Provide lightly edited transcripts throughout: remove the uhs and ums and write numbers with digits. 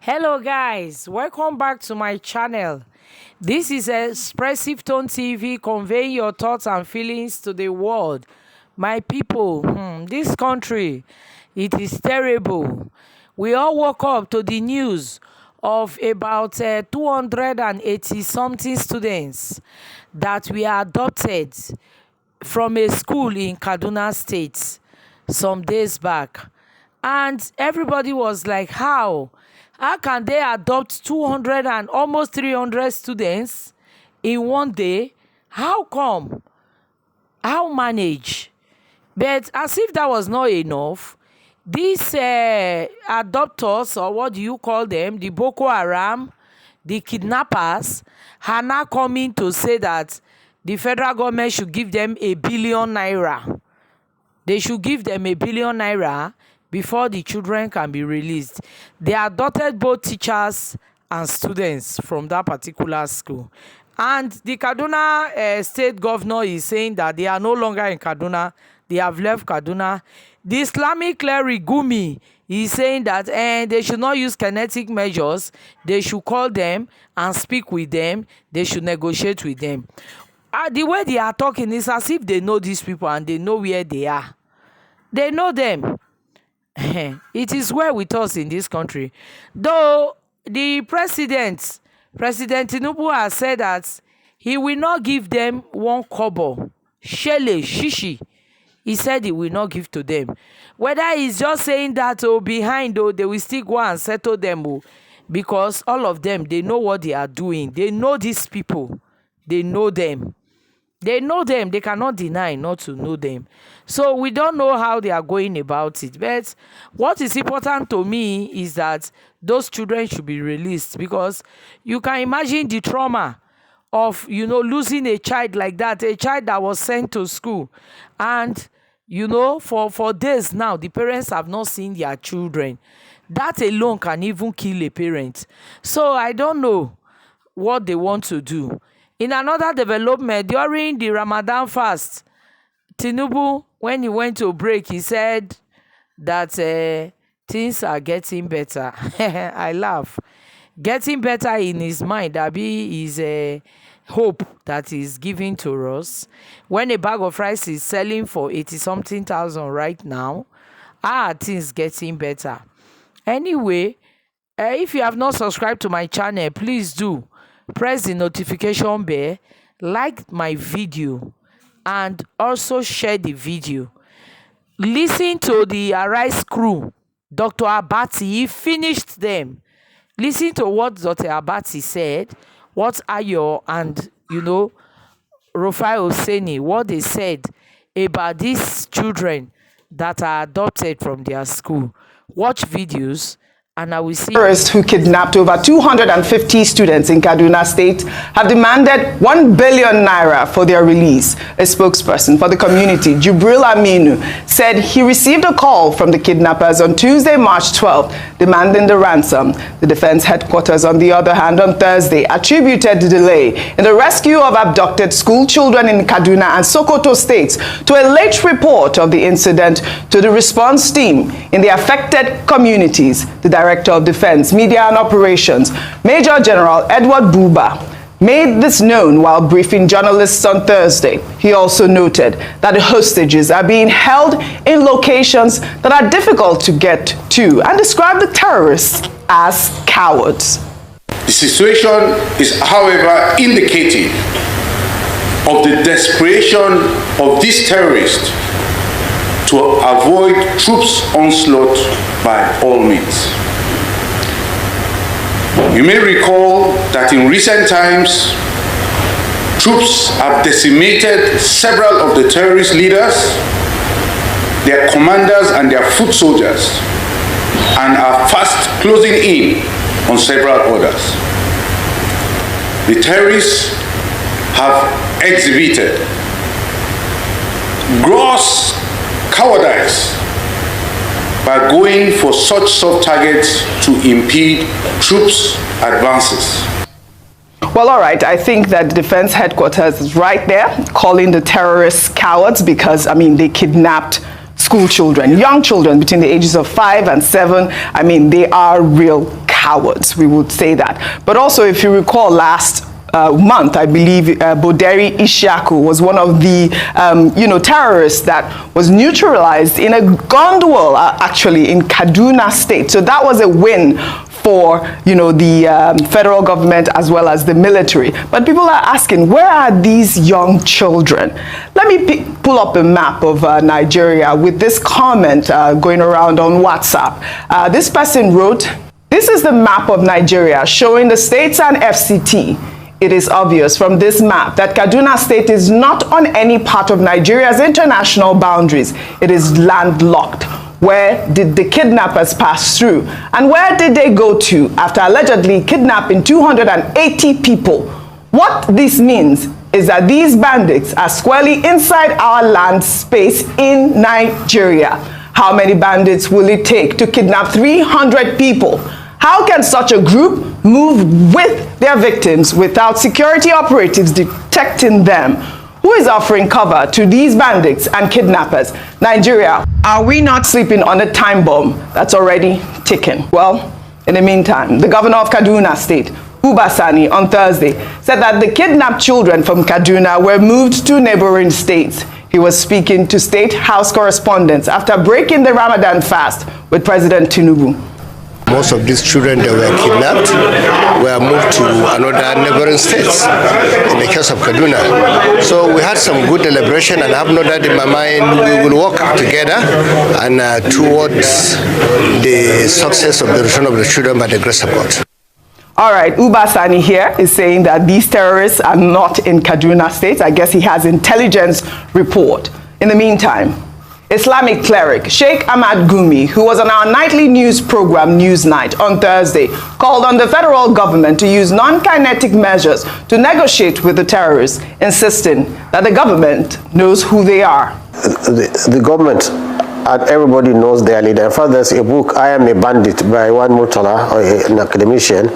Hello guys, welcome back to my channel. This is Expressive Tone TV, conveying your thoughts and feelings to the world. My people, this country, it is terrible. We all woke up to the news of about 280 something students that we adopted from a school in Kaduna State some days back. And everybody was like, how can they adopt 200 and almost 300 students in one day? How come? How manage? But as if that was not enough, these adopters, or what do you call them, the Boko Haram, the kidnappers, are now coming to say that the federal government should give them 1 billion naira. They should give them 1 billion naira before the children can be released. They adopted both teachers and students from that particular school. And the Kaduna state governor is saying that they are no longer in Kaduna. They have left Kaduna. The Islamic cleric Gumi is saying that they should not use kinetic measures. They should call them and speak with them. They should negotiate with them. The way they are talking is as if they know these people and they know where they are. They know them. It is well with us in this country. Though the President Tinubu has said that he will not give them 1 kobo. Shele, shishi. He said he will not give to them. Whether he's just saying that behind, they will still go and settle them. Because all of them, they know what they are doing. They know these people. They know them. They know them. They cannot deny not to know them. So we don't know how they are going about it. But what is important to me is that those children should be released, because you can imagine the trauma of, losing a child like that, a child that was sent to school. And, for days now, the parents have not seen their children. That alone can even kill a parent. So I don't know what they want to do. In another development, during the Ramadan fast, Tinubu, when he went to break, he said that things are getting better. I laugh. Getting better in his mind, Abi, is a hope that he's giving to us. When a bag of rice is selling for 80-something thousand right now, things getting better. Anyway, if you have not subscribed to my channel, please do. Press the notification bell, like my video, and also share the video. Listen to the Arise crew. Dr. Abati, he finished them. Listen to what Dr. Abati said, what Ayo and, Rufai Oseni, what they said about these children that are adopted from their school. Watch videos. And I will see. Terrorists who kidnapped over 250 students in Kaduna State have demanded 1 billion naira for their release. A spokesperson for the community, Jibril Aminu, said he received a call from the kidnappers on Tuesday, March 12th, demanding the ransom. The defense headquarters, on the other hand, on Thursday, attributed the delay in the rescue of abducted school children in Kaduna and Sokoto states to a late report of the incident to the response team in the affected communities. The Director of Defense, Media and Operations, Major General Edward Buba, made this known while briefing journalists on Thursday. He also noted that the hostages are being held in locations that are difficult to get to and described the terrorists as cowards. The situation is, however, indicative of the desperation of these terrorists to avoid troops' onslaught by all means. You may recall that in recent times, troops have decimated several of the terrorist leaders, their commanders and their foot soldiers, and are fast closing in on several others. The terrorists have exhibited gross cowardice by going for such soft targets to impede troops' advances. Well, all right, I think that the defense headquarters is right there calling the terrorists cowards because, they kidnapped school children, young children between the ages of 5 and 7. They are real cowards. cowards, we would say that. But also, if you recall, last month, I believe Boderi Ishaku was one of the, terrorists that was neutralized in a gun duel, actually, in Kaduna State. So that was a win for, the federal government as well as the military. But people are asking, where are these young children? Let me pull up a map of Nigeria with this comment going around on WhatsApp. This person wrote, "This is the map of Nigeria showing the states and FCT. It is obvious from this map that Kaduna State is not on any part of Nigeria's international boundaries. It is landlocked. Where did the kidnappers pass through? And where did they go to after allegedly kidnapping 280 people? What this means is that these bandits are squarely inside our land space in Nigeria. How many bandits will it take to kidnap 300 people? How can such a group move with their victims without security operatives detecting them? Who is offering cover to these bandits and kidnappers? Nigeria, are we not sleeping on a time bomb that's already ticking?" Well, in the meantime, the governor of Kaduna State, Uba Sani, on Thursday, said that the kidnapped children from Kaduna were moved to neighboring states. He was speaking to State House correspondents after breaking the Ramadan fast with President Tinubu. Most of these children that were kidnapped were moved to another neighboring states, in the case of Kaduna. So we had some good deliberation, and I have no doubt in my mind we will work together and towards the success of the return of the children by the grace of God. All right, Uba Sani here is saying that these terrorists are not in Kaduna State. I guess he has intelligence report. In the meantime, Islamic cleric Sheikh Ahmad Gumi, who was on our nightly news program Newsnight on Thursday, called on the federal government to use non-kinetic measures to negotiate with the terrorists, insisting that the government knows who they are. The government and everybody knows their leader. In fact, there's a book, I Am a Bandit, by one Murtala, an academician.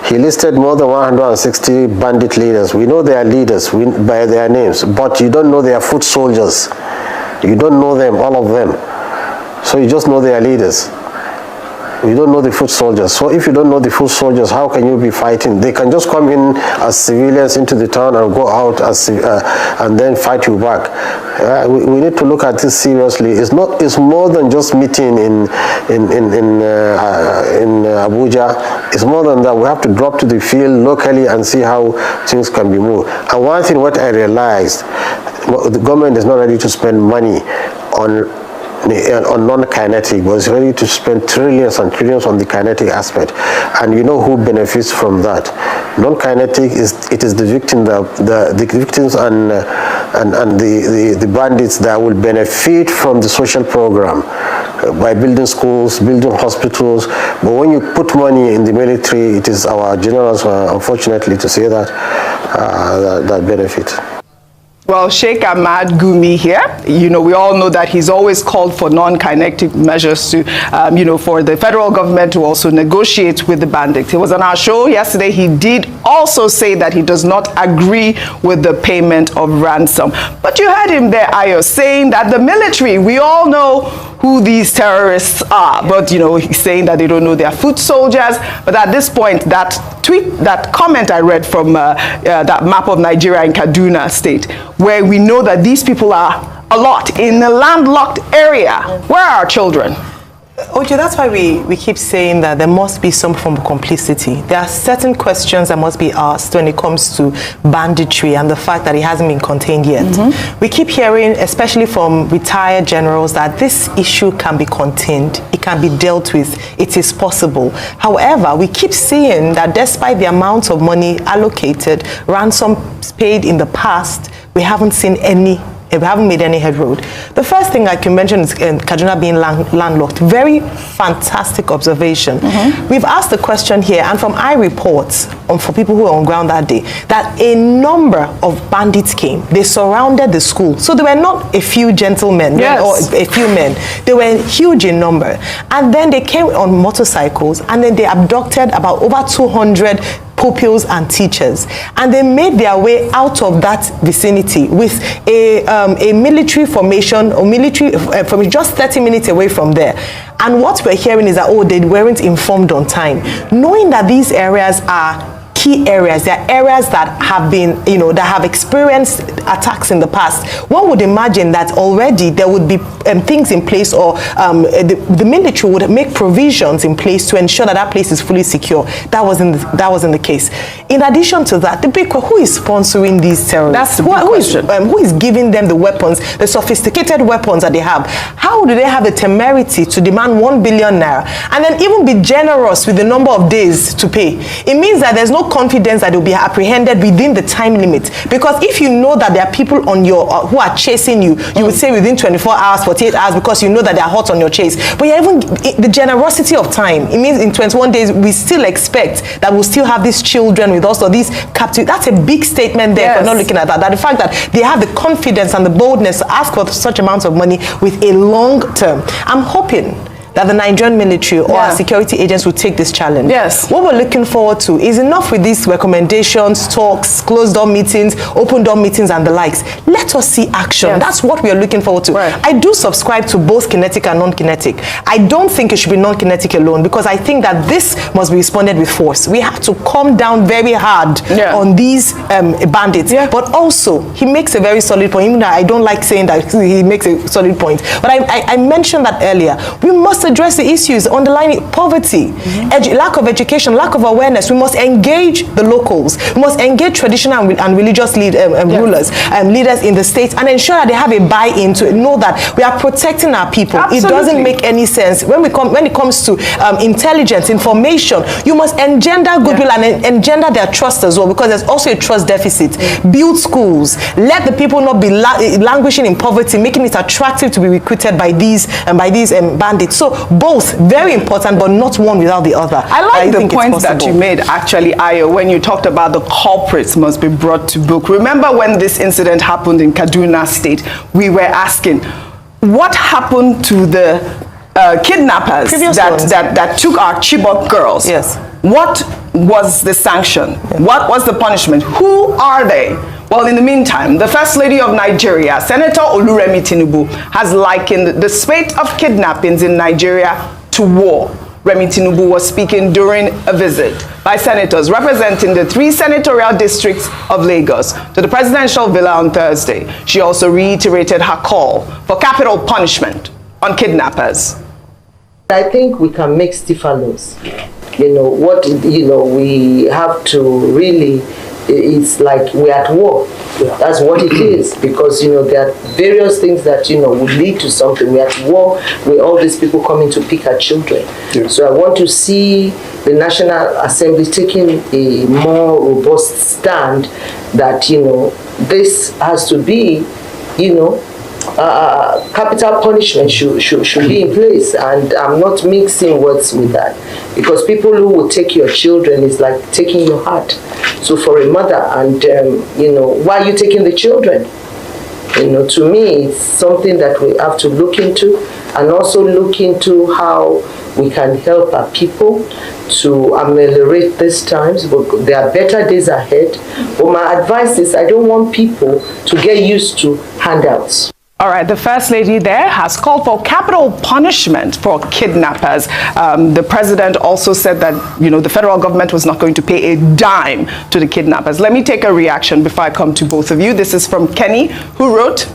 He listed more than 160 bandit leaders. We know their leaders by their names, but you don't know their foot soldiers. You don't know them, all of them. So you just know their leaders. You don't know the foot soldiers. So if you don't know the foot soldiers, how can you be fighting? They can just come in as civilians into the town and go out as and then fight you back. We need to look at this seriously. It's more than just meeting in Abuja. It's more than that. We have to drop to the field locally and see how things can be moved. And one thing what I realized, the government is not ready to spend money on non-kinetic, but it's ready to spend trillions and trillions on the kinetic aspect. And you know who benefits from that? Non-kinetic is the victim, the victims and the bandits that will benefit from the social program by building schools, building hospitals. But when you put money in the military, it is our generals, unfortunately, to say that that benefit. Well, Sheikh Ahmad Gumi here, we all know that he's always called for non-kinetic measures to, for the federal government to also negotiate with the bandits. He was on our show yesterday. He did also say that he does not agree with the payment of ransom. But you heard him there, Ayo, saying that the military, we all know who these terrorists are. But, he's saying that they don't know their foot soldiers. But at this point, that comment I read from that map of Nigeria in Kaduna State, where we know that these people are a lot in a landlocked area. Where are our children? Ojo, that's why we keep saying that there must be some form of complicity. There are certain questions that must be asked when it comes to banditry and the fact that it hasn't been contained yet. We keep hearing, especially from retired generals, that this issue can be contained, it can be dealt with, it is possible. However, we keep seeing that despite the amount of money allocated, ransoms paid in the past, we haven't seen any. We haven't made any headroad. The first thing I can mention is Kaduna being landlocked. Very fantastic observation. We've asked the question here, and from reports for people who were on ground that day, that a number of bandits came. They surrounded the school. So they were not a few gentlemen or a few men. They were huge in number. And then they came on motorcycles, and then they abducted about over 200 pupils and teachers. And they made their way out of that vicinity with a military formation or military from just 30 minutes away from there. And what we're hearing is that, oh, they weren't informed on time. Knowing that these areas are key areas, they're areas that have been, that have experienced attacks in the past, one would imagine that already there would be things in place, or the military would make provisions in place to ensure that that place is fully secure. That wasn't the case. In addition to that, the big question, who is sponsoring these terrorists? That's the big question. Who is giving them the weapons, the sophisticated weapons that they have? How do they have the temerity to demand 1 billion naira and then even be generous with the number of days to pay? It means that there's no confidence that it will be apprehended within the time limit. Because if you know that there are people on your who are chasing you, you would say within 24 hours, 48 hours, because you know that they are hot on your chase. But you're even the generosity of time. It means in 21 days we still expect that we'll still have these children with us, or these captives. That's a big statement there. Yes. For not looking at that. That the fact that they have the confidence and the boldness to ask for such amounts of money with a long term. I'm hoping that the Nigerian military or our security agents will take this challenge. Yes. What we're looking forward to is enough with these recommendations, talks, closed door meetings, open door meetings and the likes. Let us see action. Yes. That's what we are looking forward to. Right. I do subscribe to both kinetic and non-kinetic. I don't think it should be non-kinetic alone, because I think that this must be responded with force. We have to calm down very hard on these bandits. Yeah. But also, he makes a very solid point. Even though I don't like saying that he makes a solid point. But I mentioned that earlier. We must address the issues underlying poverty, lack of education, lack of awareness. We must engage the locals. We must engage traditional and religious rulers and leaders in the state, and ensure that they have a buy-in to know that we are protecting our people. Absolutely. It doesn't make any sense when it comes to intelligence, information. You must engender goodwill and engender their trust as well, because there's also a trust deficit. Build schools. Let the people not be languishing in poverty, making it attractive to be recruited by these bandits. So both very important, but not one without the other. I like the points that you made, actually, Ayo, when you talked about the culprits must be brought to book. Remember when this incident happened in Kaduna State, we were asking, what happened to the kidnappers that took our Chibok girls? Yes. What was the sanction? Yeah. What was the punishment? Who are they? Well, in the meantime, the First Lady of Nigeria, Senator Oluremi Tinubu, has likened the spate of kidnappings in Nigeria to war. Remi Tinubu was speaking during a visit by senators representing the 3 senatorial districts of Lagos to the presidential villa on Thursday. She also reiterated her call for capital punishment on kidnappers. I think we can make stiffer laws. We have to really, it's like we're at war. That's what it is, because there are various things that will lead to something. We're at war with all these people coming to pick our children. Yeah. So I want to see the National Assembly taking a more robust stand that this has to be capital punishment should be in place, and I'm not mixing words with that, because people who will take your children is like taking your heart. So for a mother, and why are you taking the children? To me, it's something that we have to look into, and also look into how we can help our people to ameliorate these times. But there are better days ahead. But my advice is, I don't want people to get used to handouts. All right, the First Lady there has called for capital punishment for kidnappers. The president also said that, the federal government was not going to pay a dime to the kidnappers. Let me take a reaction before I come to both of you. This is from Kenny, who wrote,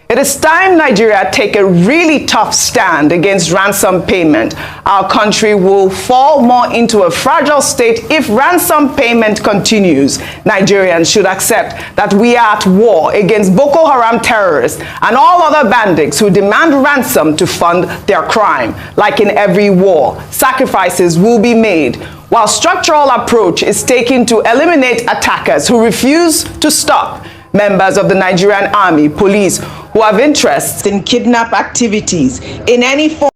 "It is time Nigeria take a really tough stand against ransom payment. Our country will fall more into a fragile state if ransom payment continues. Nigerians should accept that we are at war against Boko Haram terrorists and all other bandits who demand ransom to fund their crime. Like in every war, sacrifices will be made, while structural approach is taken to eliminate attackers who refuse to stop. Members of the Nigerian Army, police, who have interests in kidnap activities in any form